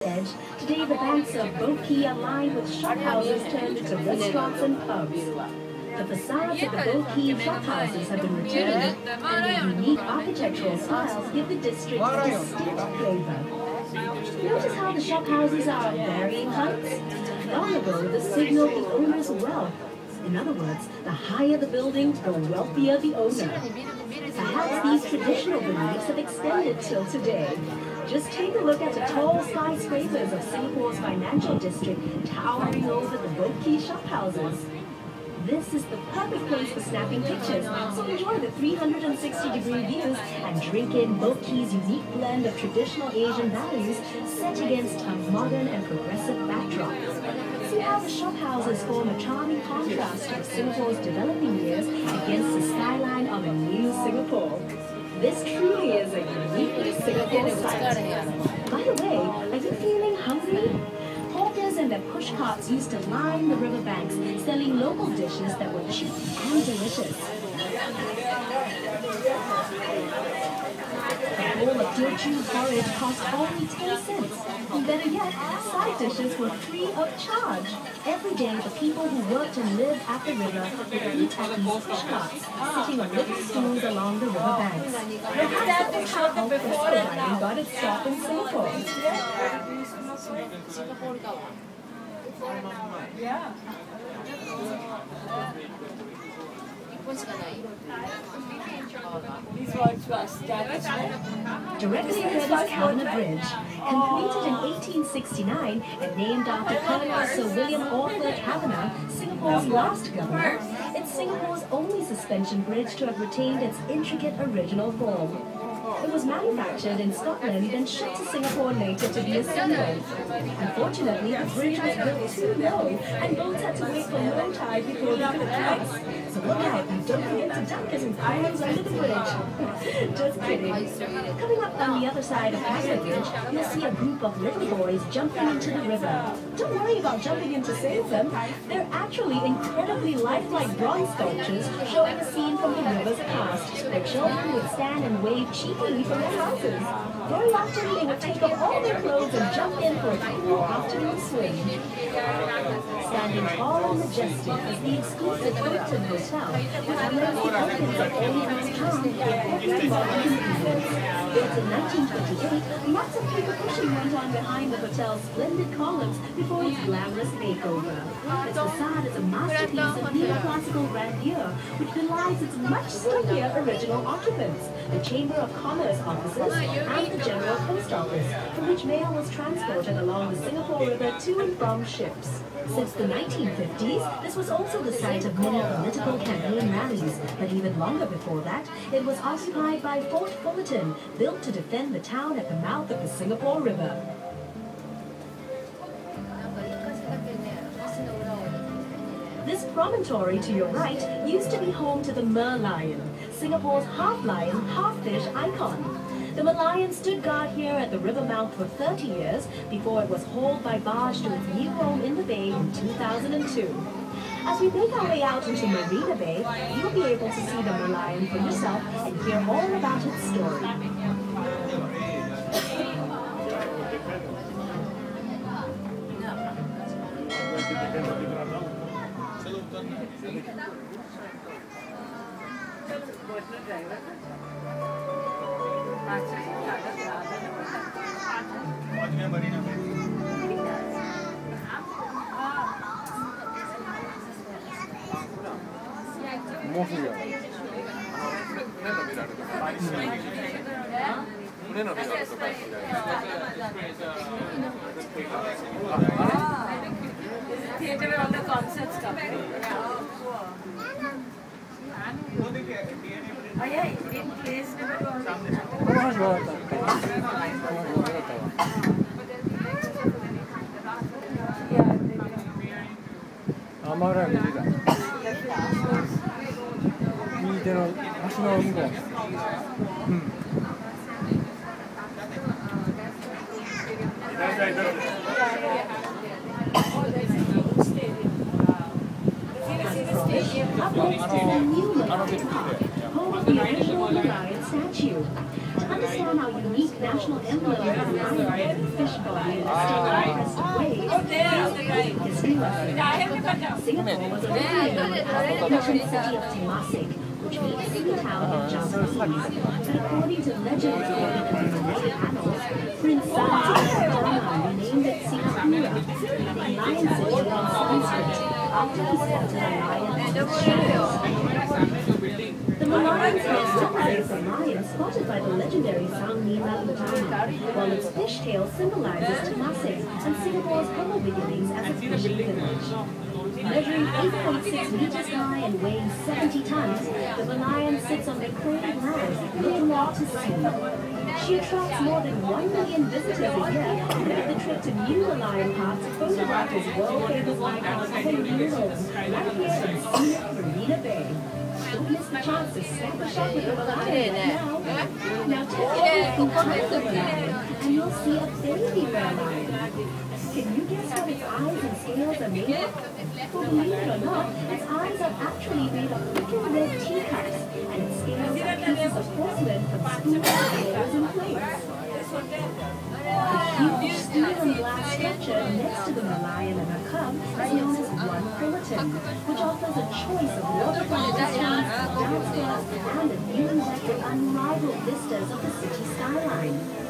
Edge, today the banks of Boki are lined with shophouses turned into restaurants and pubs. The facades of the Boki shophouses have been retained, and their unique architectural styles give the district a distinct flavor. Notice how the shophouses are of varying heights? Long ago, this signaled the owner's wealth. In other words, the higher the building, the wealthier the owner. Perhaps these traditional beliefs have extended till today. Just take a look at the tall skyscrapers of Singapore's financial district towering over the Boki shophouses. This is the perfect place for snapping pictures, so enjoy the 360-degree views and drink in Boki's unique blend of traditional Asian values set against a modern and progressive backdrop. See how the shophouses form a charming contrast to Singapore's developing years against the skyline of a new Singapore. This truly is a uniquely Singapore sight. By the way, are you feeling hungry? Hawkers and their push carts used to line the riverbanks, selling local dishes that were cheap and delicious. A bowl of Teochew porridge cost only 10 cents. And better yet, side dishes were free of charge. Every day, the people who worked and lived at the river would eat at these push carts, sitting on little stools along the river banks. Perhaps that's how al fresco dining got its start in Singapore. Yeah. Directly ahead is Cabinet Bridge, completed in 1869 and named after Colonel Sir William Orford Kavanagh, Singapore's last governor. It's Singapore's only suspension bridge to have retained its intricate original form. It was manufactured in Scotland and shipped to Singapore later to be assembled. Unfortunately, the bridge was built too low, and boats had to wait for low tide before they could cross. So look out and don't forget to duck as it fires under the bridge. Just kidding. Coming up on the other side of Cabinet Bridge, you'll see a group of little boys jumping into the river. Don't worry about jumping in to save them. They're actually incredibly lifelike bronze sculptures showing a scene from the river's past, where children would stand and wave cheekily from their houses. Very often they would take off all their clothes and jump in for a cool afternoon swim. Standing tall and majestic is the exclusive Hilton Hotel, which blends the elegance of Oriental's charm with corporate modern convenience. Built in 1928, lots of people pushing went on behind the hotel's splendid columns before its glamorous makeover. Its facade is a masterpiece of neoclassical grandeur, which belies its much sturdier original occupants, the Chamber of Commerce offices and the General Post Office, from which mail was transported along the Singapore River to and from ships. Since the 1950s, this was also the site of many political campaign rallies, but even longer before that, it was occupied by Fort Fullerton, built to defend the town at the mouth of the Singapore River. This promontory to your right used to be home to the merlion, Singapore's half-lion, half-fish icon. The merlion stood guard here at the river mouth for 30 years before it was hauled by barge to its new home in the bay in 2002. As we make our way out into Marina Bay, you'll be able to see the merlion for yourself and hear all about its story. Home of the original Merlion statue. To understand our unique national emblem of the lion, fish body, swimming lessons. Singapore was originally known as the Asian city of Temasek, which means sea town in Japanese. But according to legend recorded in the Malay annals, Prince Santana renamed it Singapura, meaning lion city in Sanskrit, after he spotted a lion on its shores. The Malayan tail represents a lion spotted by the legendary Sang Nila Utama, while its fishtail symbolizes Temasek and Singapore's humble beginnings as a fishing village. Measuring 8.6 meters high and weighing 70 tons, the Malayan sits on reclaimed land, looking out to sea. She attracts more than 1 million visitors a year who make the trip to New Malayan Park to photograph his world-famous lighthouse and murals, right here in scenic Marina Bay. Don't miss the chance to snap a shot with a Malayan now. Now take a look behind the Malayan and you'll see a baby Malayan. Can you guess what its eyes and scales are made of? Well, believe it or not, its eyes are actually made of little red teacups, and its scales are pieces of porcelain from spoons, bowls, and plates. The huge steel and glass structure next to the Malayan and her cub is known as One Fullerton, which offers a choice of waterfront restaurants, dance clubs, and a view deck with unrivaled vistas of the city skyline.